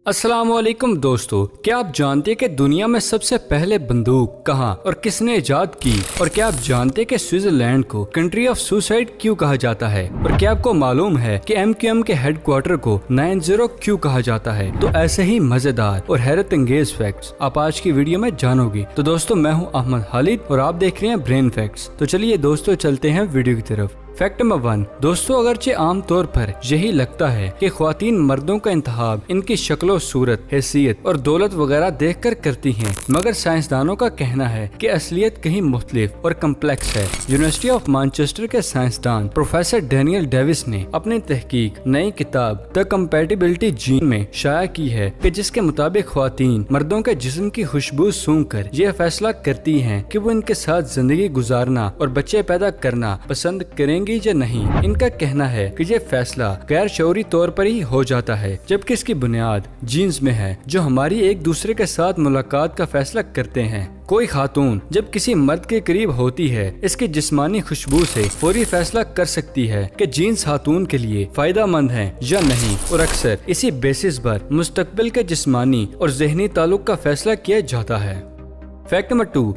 अस्सलाम वालेकुम दोस्तों, क्या आप जानते हैं कि दुनिया में सबसे पहले बंदूक कहाँ और किसने इजाद की? और क्या आप जानते हैं कि स्विट्जरलैंड को कंट्री ऑफ सुसाइड क्यों कहा जाता है? और क्या आपको मालूम है कि MQM के हेडक्वार्टर को 90 क्यों कहा जाता है? तो ऐसे ही मजेदार और हैरत अंगेज फैक्ट्स आप आज की वीडियो में जानोगे। तो दोस्तों, मैं हूँ अहमद खालिद और आप देख रहे हैं ब्रेन फैक्ट्स। तो चलिए दोस्तों, चलते हैं वीडियो की तरफ। फैक्ट नंबर 1 दोस्तों, अगरचे आम तौर पर यही लगता है कि ख्वातीन मर्दों का इंतखाब इनकी शक्लो सूरत, हैसियत और दौलत वगैरह देखकर करती हैं, मगर साइंसदानों का कहना है कि असलियत कहीं मुख्तलिफ और कम्प्लेक्स है। यूनिवर्सिटी ऑफ मैनचेस्टर के साइंसदान प्रोफेसर डैनियल डेविस ने अपनी तहकीक नई किताब द कंपैटिबिलिटी जीन में शाया की है कि जिसके मुताबिक ख्वातीन मर्दों के जिस्म की खुशबू सूंघ कर यह फैसला करती हैं कि वो इनके साथ जिंदगी गुजारना और बच्चे पैदा करना पसंद करेंगे या नहीं। इनका कहना है कि ये फैसला गैर शऊरी तौर पर ही हो जाता है, जबकि इसकी बुनियाद जीन्स में है जो हमारी एक दूसरे के साथ मुलाकात का फैसला करते हैं। कोई खातून जब किसी मर्द के करीब होती है, इसकी जिस्मानी खुशबू से फौरी फैसला कर सकती है कि जीन्स खातून के लिए फायदा मंद है या नहीं, और अक्सर इसी बेसिस पर मुस्तकबिल के जिस्मानी और ज़हनी ताल्लुक का फैसला किया जाता है। फैक्ट नंबर 2,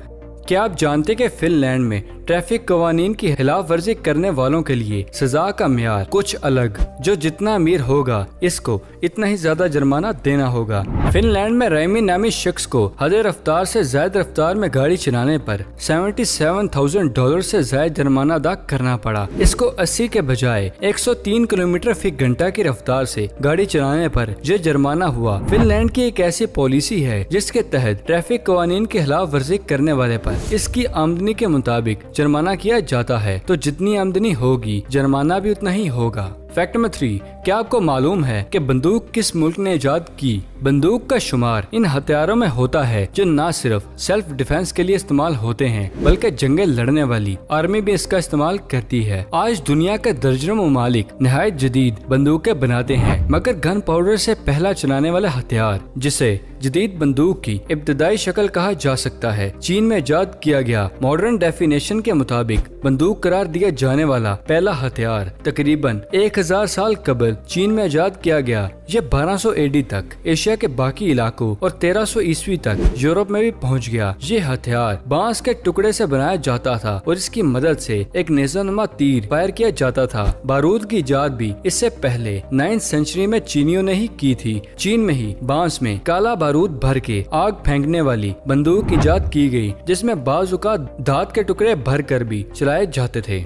क्या आप जानते कि फिनलैंड में ट्रैफिक कवानीन की खिलाफ वर्जी करने वालों के लिए सजा का म्यार कुछ अलग, जो जितना अमीर होगा इसको इतना ही ज्यादा जुर्माना देना होगा। फिनलैंड में रेमी नामी शख्स को हद रफ्तार से ज्यादा रफ्तार में गाड़ी चलाने पर $77,000 से ज्यादा जुर्माना अदा करना पड़ा। इसको 80 के बजाय 103 किलोमीटर फी घंटा की रफ्तार से गाड़ी चलाने पर यह जुर्माना हुआ। फिनलैंड की एक ऐसी पॉलिसी है जिसके तहत ट्रैफिक कवानीन की खिलाफ वर्जी करने वाले पर इसकी आमदनी के मुताबिक जुर्माना किया जाता है, तो जितनी आमदनी होगी जुर्माना भी उतना ही होगा। फैक्ट नंबर 3, क्या आपको मालूम है कि बंदूक किस मुल्क ने इजाद की? बंदूक का शुमार इन हथियारों में होता है जो न सिर्फ सेल्फ डिफेंस के लिए इस्तेमाल होते हैं, बल्कि जंगें लड़ने वाली आर्मी भी इसका इस्तेमाल करती है। आज दुनिया के दर्जनों ममालिक निहायत जदीद बंदूकें बनाते हैं, मगर गन पाउडर से पहला चलाने वाला हथियार, जिसे जदीद बंदूक की इब्तदाई शक्ल कहा जा सकता है, चीन में इजाद किया गया। मॉडर्न डेफिनेशन के मुताबिक बंदूक करार दिया जाने वाला पहला हथियार तकरीबन 1000 साल कबल चीन में इजाद किया गया। यह 1200 AD तक एशिया के बाकी इलाकों और 1300 ईस्वी तक यूरोप में भी पहुंच गया। ये हथियार बांस के टुकड़े से बनाया जाता था और इसकी मदद से एक नेज़ानुमा तीर फायर किया जाता था। बारूद की इजाद भी इससे पहले 9वीं सेंचुरी में चीनियों ने ही की थी। चीन में ही बांस में काला बारूद भर के आग फेंकने वाली बंदूक इजाद की गई, जिसमें बाजुकात धात के टुकड़े भर कर भी चलाए जाते थे।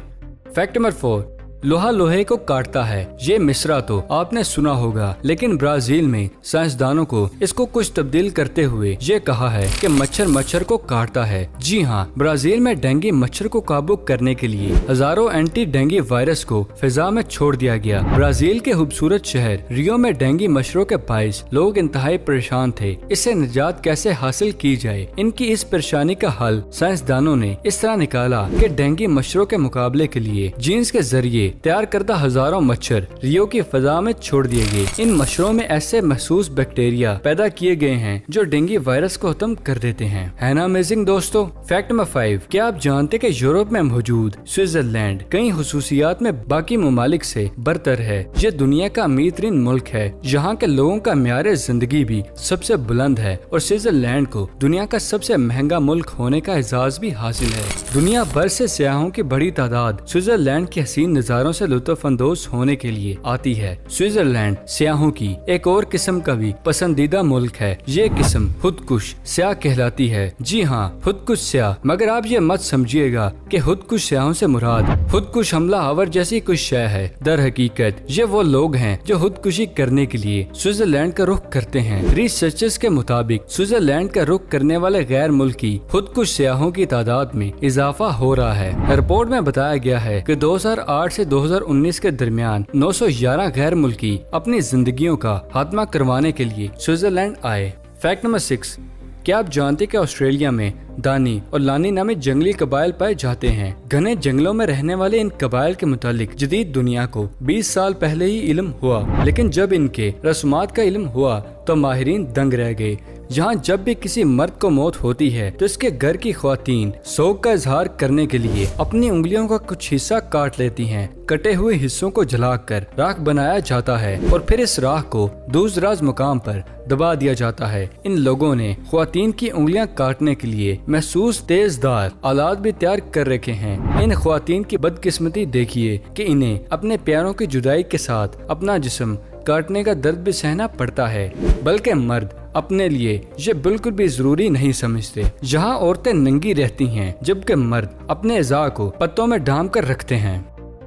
फैक्ट नंबर 4, लोहा लोहे को काटता है। ये मिसरा तो आपने सुना होगा, लेकिन ब्राजील में साइंसदानों को इसको कुछ तब्दील करते हुए ये कहा है कि मच्छर मच्छर को काटता है। जी हाँ, ब्राजील में डेंगू मच्छर को काबू करने के लिए हजारों एंटी डेंगू वायरस को फिजा में छोड़ दिया गया। ब्राजील के खूबसूरत शहर रियो में डेंगू मच्छरों के बाइस लोग इंतहाई परेशान थे। इससे निजात कैसे हासिल की जाए? इनकी इस परेशानी का हल साइंसदानों ने इस तरह निकाला कि डेंगू मच्छरों के मुकाबले के लिए जीन्स के जरिए तैयार करदा हजारों मच्छर रियो की फजा में छोड़ दिए गए। इन मच्छरों में ऐसे महसूस बैक्टीरिया पैदा किए गए हैं जो डेंगू वायरस को खत्म कर देते हैं। है ना अमेजिंग दोस्तों। फैक्ट नंबर 5, क्या आप जानते कि यूरोप में मौजूद स्विट्जरलैंड कई हुसूसियात में बाकी ममालिक से बरतर है। ये दुनिया का अमीर तरीन मुल्क है। यहाँ के लोगों का म्यार जिंदगी भी सबसे बुलंद है और स्विट्जरलैंड को दुनिया का सबसे महंगा मुल्क होने का एजाज भी हासिल है। दुनिया भर से सियाहों की बड़ी तादाद स्विट्जरलैंड के हसीन नजारों से लुत्फ अंदोज होने के लिए आती है। स्विट्जरलैंड सियाहों की एक और किस्म का भी पसंदीदा मुल्क है। ये किस्म खुदकुश स्याह कहलाती है। जी हाँ, खुदकुश स्याह। मगर आप ये मत समझिएगा कि खुदकुश स्याहों से मुराद खुदकुश हमला आवर जैसी कुछ शय है। दर हकीकत ये वो लोग हैं जो खुदकुशी करने के लिए स्विट्जरलैंड का रुख करते हैं। रिसर्चर्स के मुताबिक स्विट्जरलैंड का रुख करने वाले गैर मुल्की खुदकुश स्याहों की तादाद में इजाफा हो रहा है। रिपोर्ट में बताया गया है कि 2008 से 2019 के दरमियान 911 गैर मुल्की अपनी जिंदगियों का खात्मा करवाने के लिए स्विट्जरलैंड आए। फैक्ट नंबर 6, क्या आप जानते कि ऑस्ट्रेलिया में दानी और लानी नामी जंगली कबाइल पाए जाते हैं? घने जंगलों में रहने वाले इन कबाइल के मुतालिक जदीद दुनिया को 20 साल पहले ही इल्म हुआ, लेकिन जब इनके रस्मात का इल्म हुआ तो तो माहिरीन दंग रह गए। जहाँ जब भी किसी मर्द को मौत होती है तो इसके घर की ख्वातीन शोक का इजहार करने के लिए अपनी उंगलियों का कुछ हिस्सा काट लेती हैं। कटे हुए हिस्सों को जलाकर राख बनाया जाता है और फिर इस राख को दूर दराज मुकाम पर दबा दिया जाता है। इन लोगों ने ख्वातीन की उंगलियां काटने के लिए महसूस तेजदार आलात भी तैयार कर रखे हैं। इन ख्वातीन की बदकिस्मती देखिए कि इन्हें अपने प्यारों की जुदाई के साथ अपना जिस्म काटने का दर्द भी सहना पड़ता है, बल्कि मर्द अपने लिए ये बिल्कुल भी जरूरी नहीं समझते। जहाँ औरतें नंगी रहती हैं जबकि मर्द अपने अज़ा को पत्तों में ढांप कर रखते हैं।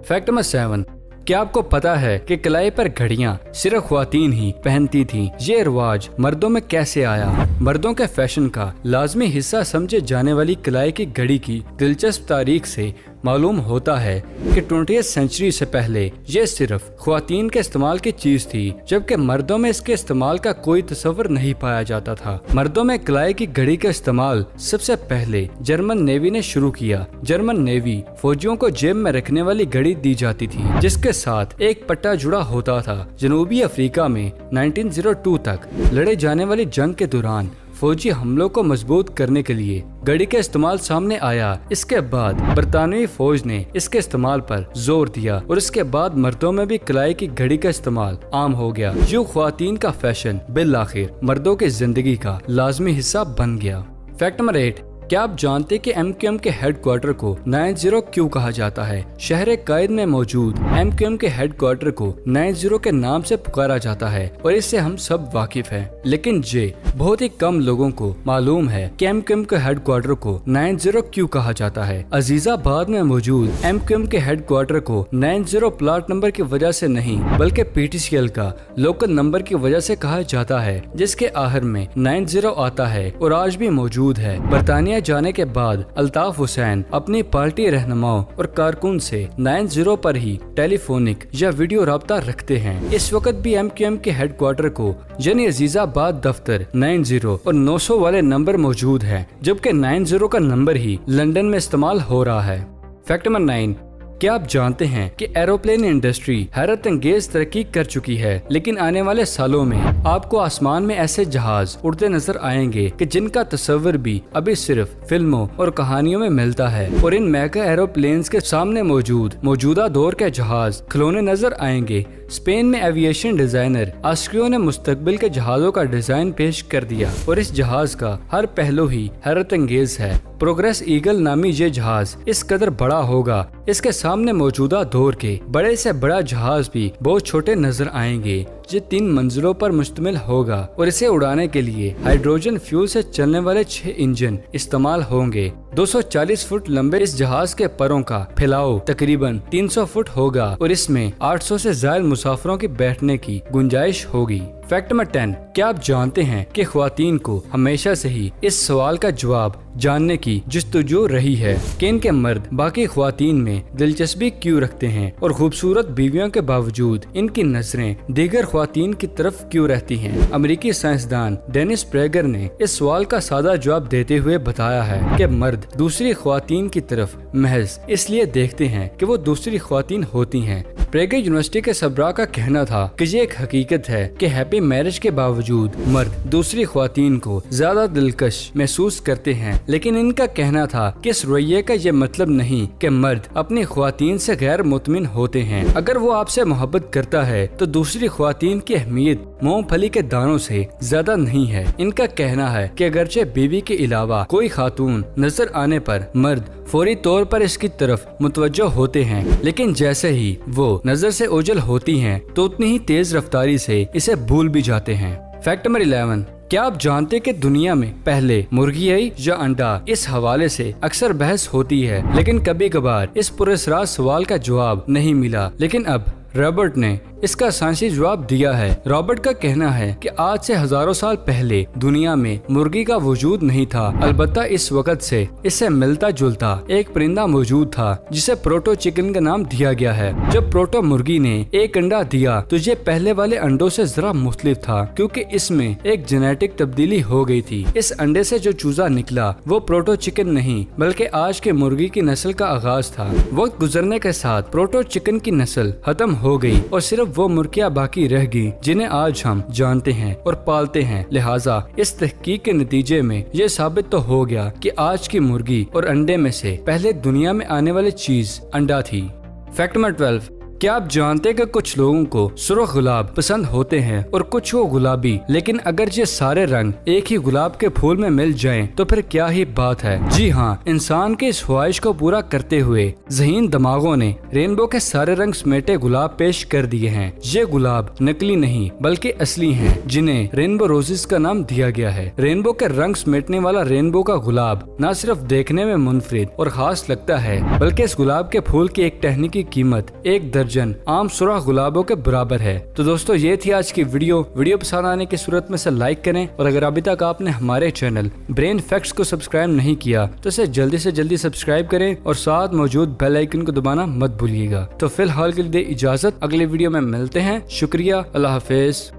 फैक्ट नंबर 7, क्या आपको पता है कि कलाई पर घड़ियां सिर्फ ख्वातीन ही पहनती थीं? ये रिवाज मर्दों में कैसे आया? मर्दों के फैशन का लाजमी हिस्सा समझे जाने वाली कलाई की घड़ी की दिलचस्प तारीख से मालूम होता है कि 20वीं सेंचुरी से पहले ये सिर्फ ख्वातीन के इस्तेमाल की चीज थी, जबकि मर्दों में इसके इस्तेमाल का कोई तस्वर नहीं पाया जाता था। मर्दों में कलाई की घड़ी का इस्तेमाल सबसे पहले जर्मन नेवी ने शुरू किया। जर्मन नेवी फौजियों को जेब में रखने वाली घड़ी दी जाती थी जिसके साथ एक पट्टा जुड़ा होता था। जनूबी अफ्रीका में 1902 तक लड़े जाने वाली जंग के दौरान फौजी हमलों को मजबूत करने के लिए घड़ी का इस्तेमाल सामने आया। इसके बाद बरतानवी फौज ने इसके इस्तेमाल पर जोर दिया और इसके बाद मर्दों में भी कलाई की घड़ी का इस्तेमाल आम हो गया। जो ख्वातीन का फैशन बिल आखिर मर्दों की जिंदगी का लाजमी हिस्सा बन गया। फैक्ट नंबर 8, क्या आप जानते कि MQM के हेडक्वार्टर को 90 क्यों कहा जाता है? शहर कायद में मौजूद MQM के हेडक्वार्टर को 90 के नाम से पुकारा जाता है और इससे हम सब वाकिफ हैं, लेकिन ये बहुत ही कम लोगों को मालूम है कि MQM के हेडक्वार्टर को 90 क्यों कहा जाता है। अजीजाबाद में मौजूद MQM के हेडक्वार्टर को 90 प्लाट नंबर की वजह से नहीं बल्कि PTCL का लोकल नंबर की वजह से कहा जाता है, जिसके आखिर में 90 आता है और आज भी मौजूद है। बरतानिया जाने के बाद अल्ताफ हुसैन अपनी पार्टी रहनुमाओं और कारकुन से 90 पर ही टेलीफोनिक या वीडियो राब्ता रखते हैं। इस वक्त भी MQM के हेडक्वार्टर को यानी अजीजाबाद दफ्तर 90 और 900 वाले नंबर मौजूद है, जबकि 90 का नंबर ही लंदन में इस्तेमाल हो रहा है। फैक्ट नंबर 9, क्या आप जानते हैं कि एरोप्लेन इंडस्ट्री हैरत अंगेज तरक्की कर चुकी है, लेकिन आने वाले सालों में आपको आसमान में ऐसे जहाज उड़ते नजर आएंगे कि जिनका तस्वर भी अभी सिर्फ फिल्मों और कहानियों में मिलता है। और इन मेगा एरोप्लेन्स के सामने मौजूदा दौर के जहाज खिलौने नजर आएंगे। स्पेन में एविएशन डिजाइनर आस्क्रियो ने मुस्तकबिल के जहाजों का डिजाइन पेश कर दिया और इस जहाज का हर पहलू ही हैरत अंगेज है। प्रोग्रेस ईगल नामी ये जहाज इस कदर बड़ा होगा, इसके सामने मौजूदा दौर के बड़े से बड़ा जहाज भी बहुत छोटे नजर आएंगे। ये 3 मंजिलों पर मुश्तमिल होगा और इसे उड़ाने के लिए हाइड्रोजन फ्यूल से चलने वाले 6 इंजन इस्तेमाल होंगे। 240 फुट लंबे इस जहाज के परों का फैलाव तकरीबन 300 फुट होगा और इसमें 800 से ज्यादा मुसाफिरों की बैठने की गुंजाइश होगी। फैक्ट नंबर 10, क्या आप जानते हैं कि ख्वातीन को हमेशा से ही इस सवाल का जवाब जानने की जस्तजू रही है कि इनके मर्द बाकी ख्वातीन में दिलचस्पी क्यों रखते हैं और खूबसूरत बीवियों के बावजूद इनकी नजरें दीगर ख्वातीन की तरफ क्यों रहती हैं? अमेरिकी साइंसदान डेनिस प्रेगर ने इस सवाल का सादा जवाब देते हुए बताया है कि मर्द दूसरी ख्वातीन की तरफ महज इसलिए देखते हैं कि वो दूसरी ख्वातीन होती हैं। प्रेगर यूनिवर्सिटी के सबरा का कहना था कि ये एक हकीकत है कि हैप्पी मैरिज के बावजूद मर्द दूसरी ख्वातीन को ज्यादा दिलकश महसूस करते हैं, लेकिन इनका कहना था कि इस रवैये का ये मतलब नहीं कि मर्द अपनी ख्वातीन से गैर मुतमिन होते हैं। अगर वो आपसे मोहब्बत करता है तो दूसरी ख्वातीन की अहमियत मूंगफली के दानों से ज्यादा नहीं है। इनका कहना है कि अगरचे बीवी के अलावा कोई खातून नजर आने पर मर्द फौरी तौर पर इसकी तरफ मुतवज्जो होते हैं, लेकिन जैसे ही वो नजर से ओझल होती हैं तो उतनी ही तेज रफ्तारी से इसे भूल भी जाते हैं। फैक्ट नंबर 11, क्या आप जानते कि दुनिया में पहले मुर्गी आई या अंडा? इस हवाले से अक्सर बहस होती है, लेकिन कभी कभार इस पुरस्कार सवाल का जवाब नहीं मिला, लेकिन अब रॉबर्ट ने इसका साइंसी जवाब दिया है। रॉबर्ट का कहना है कि आज से हजारों साल पहले दुनिया में मुर्गी का वजूद नहीं था, अलबत्ता इस वक्त से इससे मिलता जुलता एक परिंदा मौजूद था जिसे प्रोटो चिकन का नाम दिया गया है। जब प्रोटो मुर्गी ने एक अंडा दिया तो ये पहले वाले अंडों से जरा मुख्तलिफ था क्योंकि इसमें एक जेनेटिक तब्दीली हो गई थी। इस अंडे से जो चूजा निकला वो प्रोटो चिकन नहीं बल्कि आज के मुर्गी की नस्ल का आगाज था। वक्त गुजरने के साथ प्रोटो चिकन की नस्ल खत्म हो गई और सिर्फ सिर्फ वो मुर्गियां बाकी रह गई जिन्हें आज हम जानते हैं और पालते हैं। लिहाजा इस तहकीक के नतीजे में ये साबित तो हो गया कि आज की मुर्गी और अंडे में से पहले दुनिया में आने वाली चीज अंडा थी। फैक्ट नंबर 12, क्या आप जानते हैं कि कुछ लोगों को सुर्ख गुलाब पसंद होते हैं और कुछ को गुलाबी, लेकिन अगर ये सारे रंग एक ही गुलाब के फूल में मिल जाएं तो फिर क्या ही बात है। जी हाँ, इंसान के इस ख्वाहिश को पूरा करते हुए ज़हीन दिमागों ने रेनबो के सारे रंग समेटे गुलाब पेश कर दिए हैं। ये गुलाब नकली नहीं बल्कि असली हैं, जिन्हें रेनबो रोजेस का नाम दिया गया है। रेनबो के रंग समेटने वाला रेनबो का गुलाब न सिर्फ देखने में मुनफरिद और खास लगता है, बल्कि इस गुलाब के फूल की एक टहनी की कीमत 1 दर्जन आम सुर्ख गुलाबों के बराबर है। तो दोस्तों, ये थी आज की वीडियो पसंद आने की सूरत में से लाइक करें, और अगर अभी तक आपने हमारे चैनल ब्रेन फैक्ट्स को सब्सक्राइब नहीं किया तो इसे जल्दी से जल्दी सब्सक्राइब करें और साथ मौजूद बेल आइकन को दबाना मत भूलिएगा। तो फिलहाल के लिए इजाजत, अगले वीडियो में मिलते हैं। शुक्रिया, अल्लाह हाफिज।